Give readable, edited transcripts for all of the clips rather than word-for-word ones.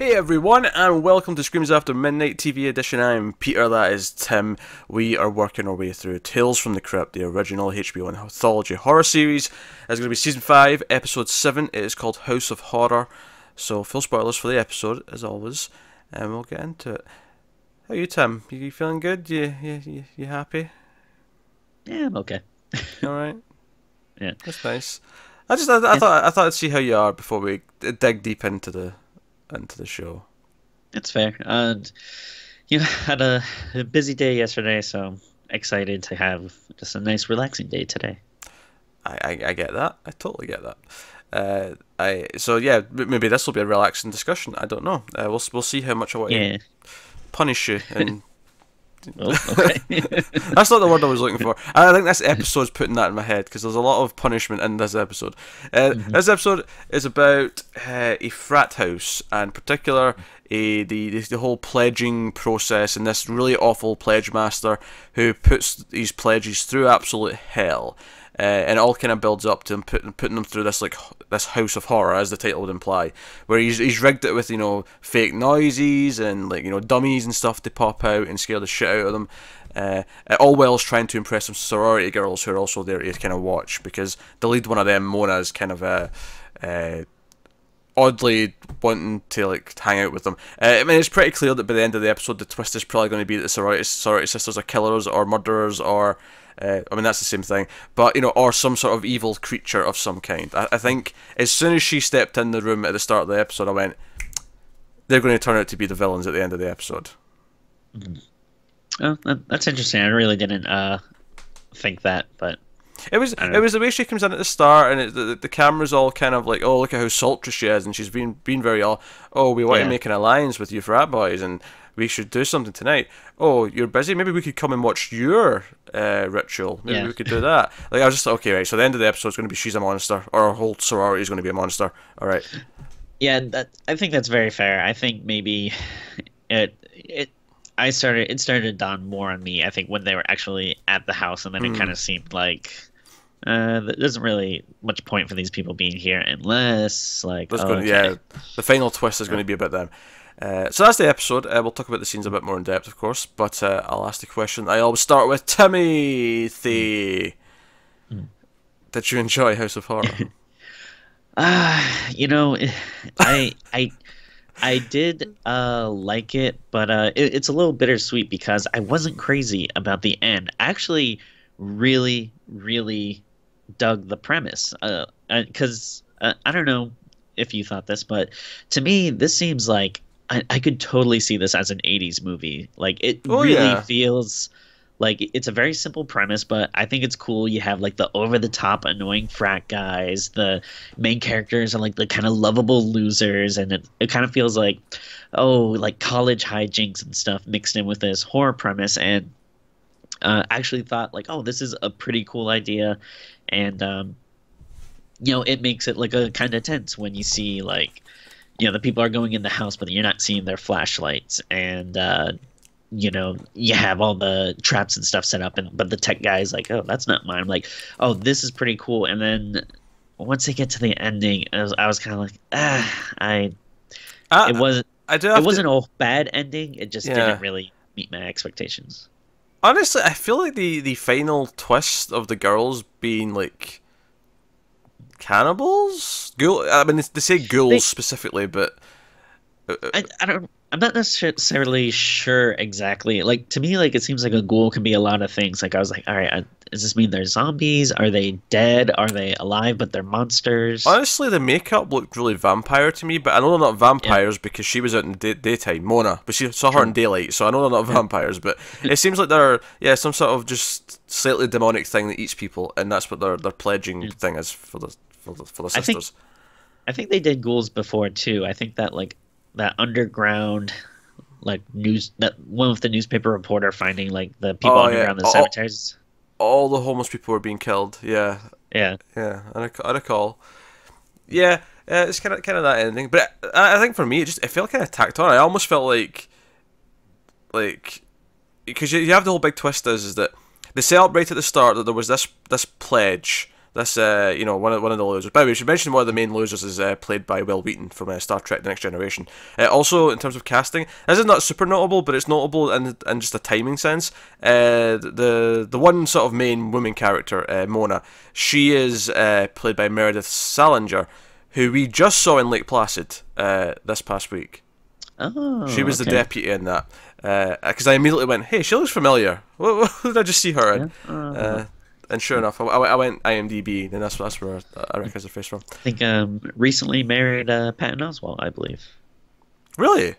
Hey everyone, and welcome to Screams After Midnight TV edition. I'm Peter, that is Tim. We are working our way through Tales from the Crypt, the original HBO anthology horror series. It's going to be Season 5, Episode 7. It is called House of Horror. So, full spoilers for the episode, as always, and we'll get into it. How are you, Tim? You feeling good? You happy? Yeah, I'm okay. Alright. Yeah. That's nice. I thought I'd see how you are before we dig deep into the show. It's fair. And had a busy day yesterday, so I'm excited to have just a nice relaxing day today. I get that. I totally get that. So yeah, maybe this will be a relaxing discussion. I don't know. We'll see how much I want to punish you. And Oh, okay. that's not the word I was looking for. I think this episode's putting that in my head because there's a lot of punishment in this episode. This episode is about a frat house, and in particular the whole pledging process, and this really awful pledge master who puts these pledges through absolute hell. And it all kind of builds up to him putting them through this house of horror, as the title would imply, where he's rigged it with fake noises and dummies and stuff to pop out and scare the shit out of them. All whilst trying to impress some sorority girls who are also there to kind of watch, because the lead one of them, Mona, is kind of oddly wanting to hang out with them. I mean, it's pretty clear that by the end of the episode, the twist is probably going to be that the sorority sisters are killers or murderers or. I mean, that's the same thing, but or some sort of evil creature of some kind. I think as soon as she stepped in the room at the start of the episode, I went, they're going to turn out to be the villains at the end of the episode. Oh, that's interesting. I really didn't think that, but it was the way she comes in at the start, and the camera's all kind of like, oh, look at how sultry she is, and she's been very we want to make an alliance with you frat boys, and we should do something tonight. Oh, you're busy? Maybe we could come and watch your ritual. Maybe we could do that. I was just okay, right, so the end of the episode is going to be she's a monster, or our whole sorority is going to be a monster. Alright. Yeah, I think that's very fair. I think maybe it started to dawn more on me, I think, when they were actually at the house, and then it kind of seemed like there's not really much point for these people being here unless the final twist is going to be about them. So that's the episode. We'll talk about the scenes a bit more in depth, of course, but I'll ask the question I always start with. Timothy, did you enjoy House of Horror? I did like it, but it's a little bittersweet because I wasn't crazy about the end. I actually really, really dug the premise, because I don't know if you thought this, but to me, this seems like I could totally see this as an 80s movie. It feels like it's a very simple premise, but I think it's cool. You have the over-the-top annoying frat guys. The main characters are the kind of lovable losers, and it kind of feels like college hijinks and stuff mixed in with this horror premise. And I actually thought this is a pretty cool idea, and it makes it a kind of tense when you see the people are going in the house, but you're not seeing their flashlights, and you have all the traps and stuff set up, but the tech guy is oh, that's not mine. I'm like, oh, this is pretty cool. And then once they get to the ending, I was kind of it wasn't a bad ending. It just didn't really meet my expectations. Honestly, I feel like the final twist of the girls being cannibals? I mean, they say ghouls specifically, but I'm not necessarily sure exactly. To me, it seems like a ghoul can be a lot of things. I was all right, does this mean they're zombies? Are they dead? Are they alive but they're monsters? Honestly, the makeup looked really vampire to me, but I know they're not vampires because she was out in the daytime, Mona, but she saw her in daylight, so I know they're not vampires, but it seems like they're some sort of just slightly demonic thing that eats people, and that's what their pledging thing is for the sisters. I think they did ghouls before too. I think that that underground news, that one with the newspaper reporter finding the people underground the cemeteries. All the homeless people were being killed. Yeah. I recall. Yeah, it's kind of that ending, but I think for me it felt kind of tacked on. I almost felt like because you have the whole big twist is that they set up right at the start that there was this pledge This, one of the losers. By the way, we should mention one of the main losers is played by Will Wheaton from Star Trek: The Next Generation. Also, in terms of casting, this is not super notable, but it's notable in just a timing sense. The one sort of main woman character, Mona, she is played by Meredith Salinger, who we just saw in Lake Placid this past week. Oh, she was the deputy in that. Because I immediately went, hey, she looks familiar. What did I just see her in? Yeah. And sure enough, I went IMDb, and that's where I recognise her face from. I think recently married Patton Oswalt, I believe. Really?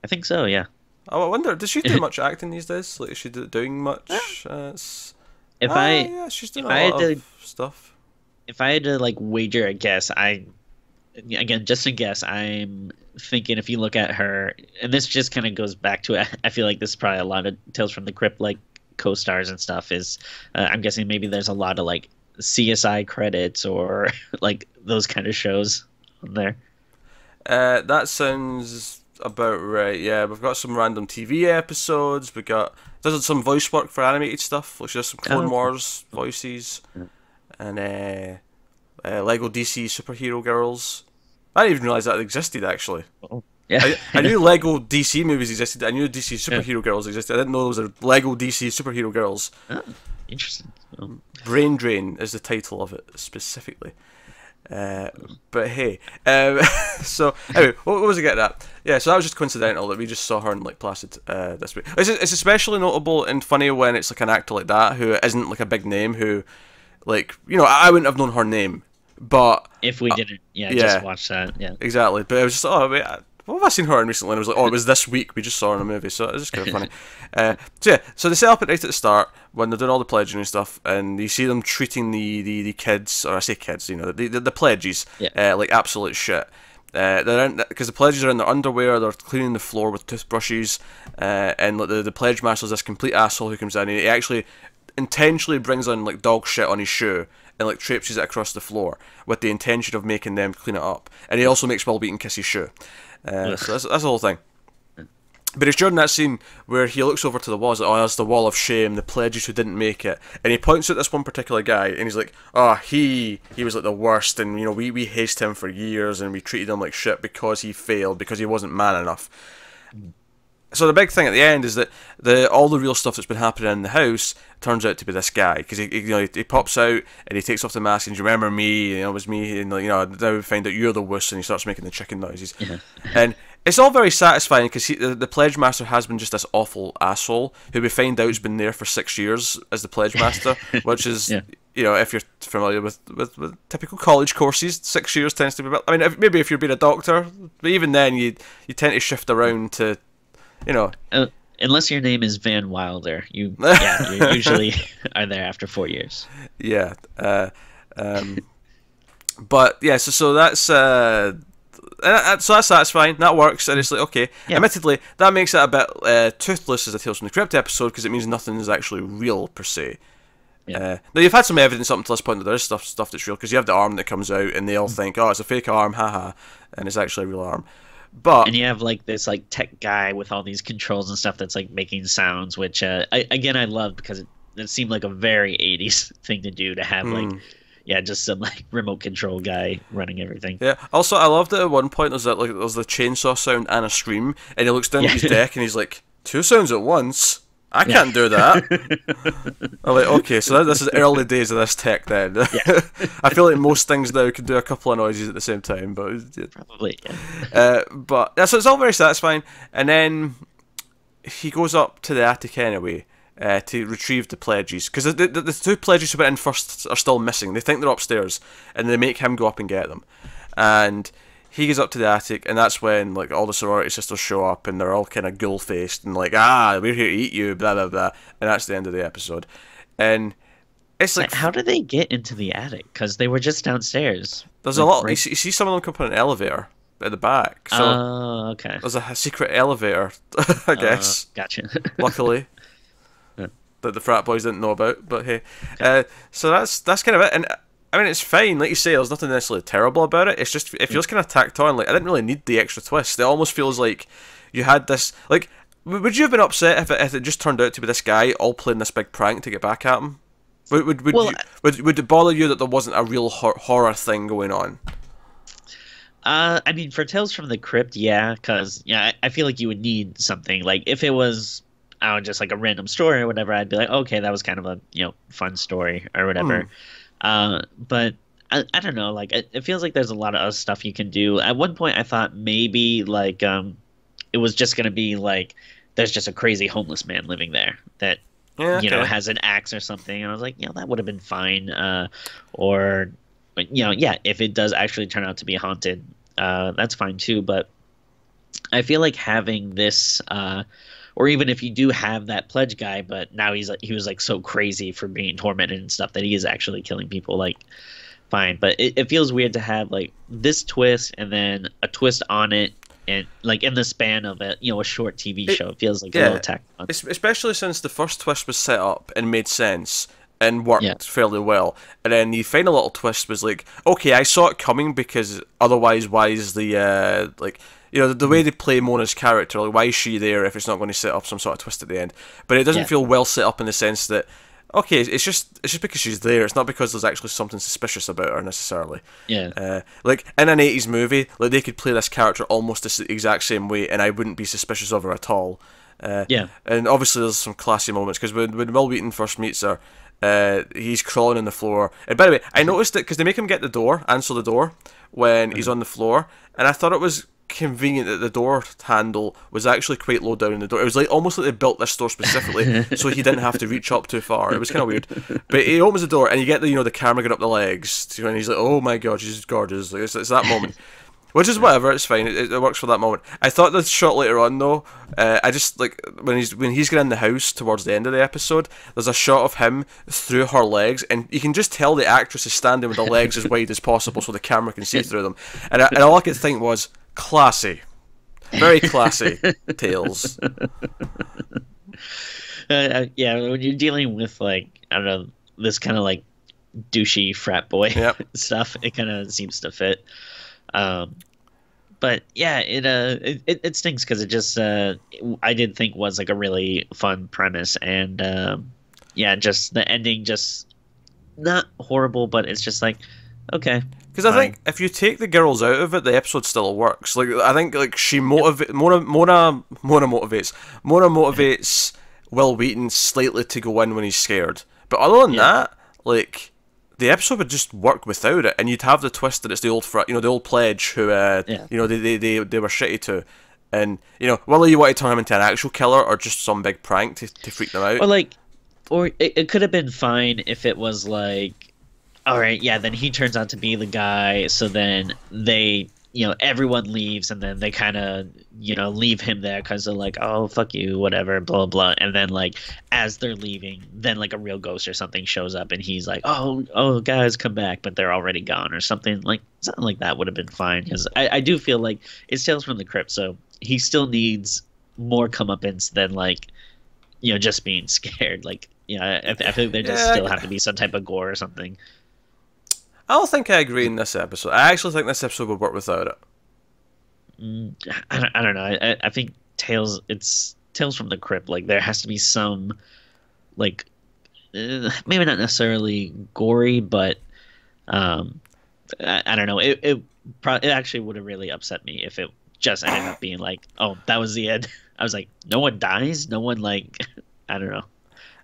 I think so, yeah. I wonder, does she do much acting these days? Like, is she doing much? She's doing a lot of stuff. If I had to like wager a guess, just a guess, I'm thinking if you look at her, and this just kind of goes back to it. I feel like this is probably a lot of Tales from the Crypt like co-stars and stuff. Is I'm guessing maybe there's a lot of like CSI credits or like those kind of shows on there. That sounds about right. Yeah, we've got some random TV episodes. We got does some voice work for animated stuff. Like she does some Clone Wars voices, and Lego DC superhero girls. I didn't even realize that existed actually. Oh. Yeah. I knew Lego DC movies existed. I knew DC superhero girls existed. I didn't know those are Lego DC superhero girls. Oh, interesting. Brain Drain is the title of it specifically. But hey, so anyway, what was I getting at? Yeah, so that was just coincidental that we just saw her in Lake Placid this week. It's especially notable and funny when it's like an actor like that who isn't like a big name who, like, I wouldn't have known her name, but if we didn't, just watch that, yeah, exactly. But it was just what have I seen her in recently? And I was like, oh, it was this week. We just saw her in a movie, so it was just kind of funny. So they set up it right at the start when they're doing all the pledging and stuff, and you see them treating the kids, or I say kids, the pledges, like absolute shit. Because the pledges are in their underwear, they're cleaning the floor with toothbrushes, and like, the pledge master's this complete asshole who comes in, and he actually intentionally brings on like dog shit on his shoe and like traipses it across the floor with the intention of making them clean it up. And he also makes Will Wheaton kiss his shoe. So that's the whole thing. But it's during that scene where he looks over to the walls, like, oh, that's the wall of shame, the pledges who didn't make it. And he points at this one particular guy, and he's like, oh, he was like the worst, and we hazed him for years, and we treated him like shit because he failed, because he wasn't man enough. So the big thing at the end is that all the real stuff that's been happening in the house turns out to be this guy, because he pops out and he takes off the mask and you remember me, it was me, and now we find out you're the wuss, and he starts making the chicken noises, and it's all very satisfying because the pledge master has been just this awful asshole who we find out's been there for 6 years as the pledge master, which is if you're familiar with typical college courses, 6 years tends to be. I mean, maybe if you're being a doctor, but even then you tend to shift around to. Unless your name is Van Wilder, you usually are there after 4 years. Yeah, but yeah, so that's so that's satisfying. That works, and it's like okay. Yeah. Admittedly, that makes it a bit toothless as a Tales from the Crypt episode because it means nothing is actually real per se. Yeah. Now you've had some evidence up until this point that there is stuff that's real because you have the arm that comes out, and they all think, oh, it's a fake arm, haha, and it's actually a real arm. And you have like this like tech guy with all these controls and stuff that's like making sounds, which I love because it seemed like a very 80s thing to do to have like just some like remote control guy running everything. Yeah. Also, I loved that at one point there's the chainsaw sound and a scream, and he looks down at his deck and he's like, 2 sounds at once. I can't do that. I'm like, okay, so this is early days of this tech then. Yeah. I feel like most things now can do a couple of noises at the same time, but probably. Yeah. So it's all very satisfying, and then he goes up to the attic anyway to retrieve the pledges because the 2 pledges who went in first are still missing. They think they're upstairs, and they make him go up and get them, and he goes up to the attic, and that's when like all the sorority sisters show up, and they're all kind of ghoul-faced and like, we're here to eat you, blah blah blah, and that's the end of the episode. And it's like, how did they get into the attic? Because they were just downstairs. There's a lot. Right? You see some of them come on an elevator at the back. So okay. There's a secret elevator, I guess. Gotcha. Luckily, that the frat boys didn't know about. But hey, so that's kind of it. And I mean, it's fine. Like you say, there's nothing necessarily terrible about it. It's just, it feels kind of tacked on. Like, I didn't really need the extra twist. It almost feels like you had this... Like, would you have been upset if it just turned out to be this guy all playing this big prank to get back at him? Well, Would it bother you that there wasn't a real horror thing going on? I mean, for Tales from the Crypt, yeah, because yeah, I feel like you would need something like if it was, I don't know, just like a random story or whatever. I'd be like, okay, that was kind of a fun story or whatever. But I don't know, like it feels like there's a lot of other stuff you can do. At one point, I thought maybe like it was just gonna be like there's just a crazy homeless man living there that has an axe or something, and I was like, that would have been fine. Or yeah, if it does actually turn out to be haunted, that's fine too. But I feel like having this, or even if you do have that pledge guy, but now he was like so crazy for being tormented and stuff that he is actually killing people, like fine. But it feels weird to have like this twist and then a twist on it, and like in the span of a short TV show, it feels like a little tacked on. Especially since the first twist was set up and made sense and worked fairly well, and then the final little twist was like, okay, I saw it coming, because otherwise, why is the the way they play Mona's character, like, why is she there if it's not going to set up some sort of twist at the end? But it doesn't feel well set up in the sense that, okay, it's just because she's there. It's not because there's actually something suspicious about her necessarily. Yeah. Like in an 80s movie, like they could play this character almost the exact same way, and I wouldn't be suspicious of her at all. And obviously there's some classy moments, because when Will Wheaton first meets her, he's crawling on the floor. And by the way, I noticed it because they make him answer the door when he's on the floor, and I thought it was convenient that the door handle was actually quite low down in the door. It was like almost like they built this door specifically so he didn't have to reach up too far. It was kind of weird. But he opens the door and you get the camera going up the legs, and he's like, oh my god, she's gorgeous. Like, it's that moment. Which is whatever, it's fine. It works for that moment. I thought the shot later on though, I just like when he's getting in the house towards the end of the episode, there's a shot of him through her legs, and you can just tell the actress is standing with the legs as wide as possible so the camera can see through them. And all I could think was, classy, very classy. Tales. Yeah, when you're dealing with like, I don't know, this kind of like douchey frat boy stuff, it kind of seems to fit. But yeah, it stinks because it just I did think was like a really fun premise, and just the ending just not horrible, but it's just like, okay. Because I think if you take the girls out of it, the episode still works. Like, I think like Mona motivates Will Wheaton slightly to go in when he's scared, but other than that, like, the episode would just work without it, and you'd have the twist that it's the old the old pledge who they were shitty to, and whether you want to turn him into an actual killer or just some big prank to freak them out. Or it could have been fine if it was like, all right, yeah, then he turns out to be the guy, so then they, everyone leaves, and then they kind of, leave him there because they're like, oh, fuck you, whatever, blah, blah. And then, like, as they're leaving, then, like, a real ghost or something shows up, and he's like, oh, guys, come back, but they're already gone, or something like that would have been fine. Because I do feel like it's Tales from the Crypt, so he still needs more comeuppance than, like, just being scared. Like, I feel like there just still have to be some type of gore or something. I don't think I agree in this episode. I actually think this episode would work without it. I don't know. I think it's Tales from the Crypt. Like, there has to be some, like, maybe not necessarily gory, but I don't know. It actually would have really upset me if it just ended up being like, oh, that was the end. I was like, no one dies, no one, like, I don't know.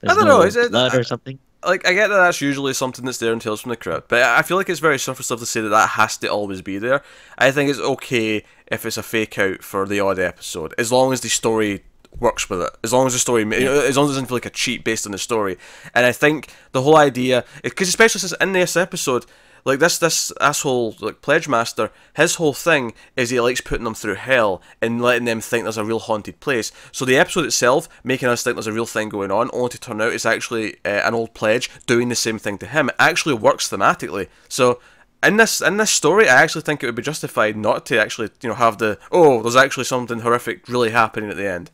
There's is it blood or something? Like, I get that that's usually something that's there in Tales from the Crypt, but I feel like it's very surface stuff to say that has to always be there. I think it's okay if it's a fake out for the odd episode, as long as the story works with it. As long as the story, as long as it doesn't feel like a cheat based on the story. And I think the whole idea, because especially since in this episode, like this asshole, like Pledge Master, his whole thing is he likes putting them through hell and letting them think there's a real haunted place. So the episode itself, making us think there's a real thing going on, only to turn out it's actually an old pledge doing the same thing to him, it actually works thematically. So in this story, I actually think it would be justified not to actually have there's actually something horrific really happening at the end.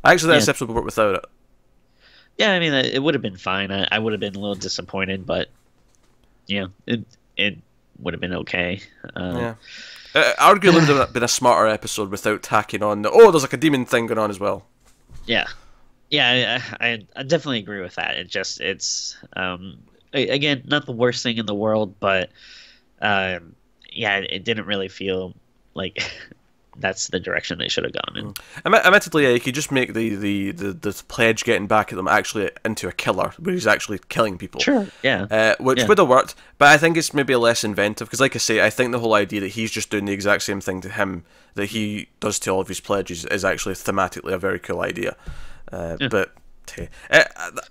I actually think this episode would work without it. Yeah, I mean, it would have been fine. I would have been a little disappointed, but it would have been okay. Arguably would have been a smarter episode without tacking on there's like a demon thing going on as well. Yeah. Yeah, I definitely agree with that. Again, not the worst thing in the world, but um, yeah, it didn't really feel like that's the direction they should have gone in. Admittedly, yeah, you could just make the pledge getting back at them actually into a killer, where he's actually killing people. Sure. Yeah. Which Yeah. would have worked, but I think it's maybe less inventive because, like I say, I think the whole idea that he's just doing the exact same thing to him that he does to all of his pledges is actually thematically a very cool idea. Yeah. But hey,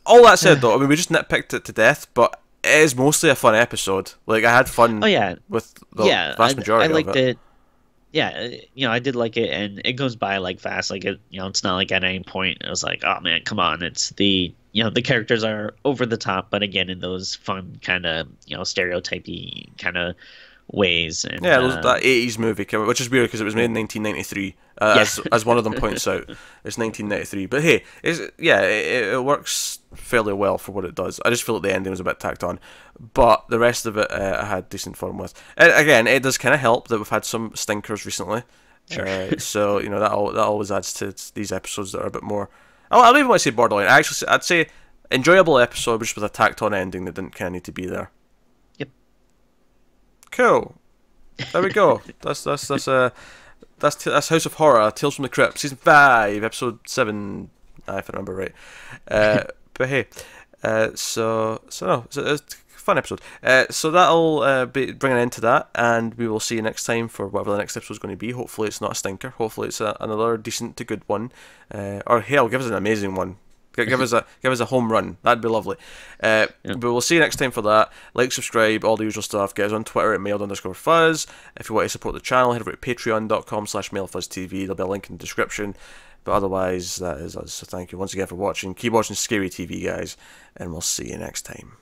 all that said, though, I mean, we just nitpicked it to death, but it is mostly a fun episode. Like, I had Oh fun yeah. with the Yeah. vast I majority of liked it. it. Yeah, I did like it, and it goes by like fast. Like it's not like at any point it was like, oh man, come on. It's the characters are over the top, but again in those fun kind of stereotypy kind of ways. And Yeah, that 80s movie came out, which is weird because it was made in 1993. yeah, As one of them points out, it's 1993. But hey, it works fairly well for what it does. I just feel like the ending was a bit tacked on, but the rest of it I had decent fun with. And again, it does kind of help that we've had some stinkers recently. sure. So that always adds to these episodes that are a bit more. I don't even want to say borderline. I'd say enjoyable episode, just with a tacked on ending that didn't kind of need to be there. Yep. Cool. There we go. That's House of Horror, Tales from the Crypt, season 5, episode 7, if I remember right. But hey, so it's a fun episode. So that'll be bring an end to that, and we will see you next time for whatever the next episode is going to be. Hopefully, it's not a stinker. Hopefully, it's another decent to good one, or hell, give us an amazing one. Give us a home run. That'd be lovely. Yeah. But we'll see you next time for that. Like, subscribe, all the usual stuff. Get us on Twitter at mailed_fuzz. If you want to support the channel, head over to patreon.com/mailfuzztv. There'll be a link in the description. But otherwise, that is us. So thank you once again for watching. Keep watching scary TV, guys, and we'll see you next time.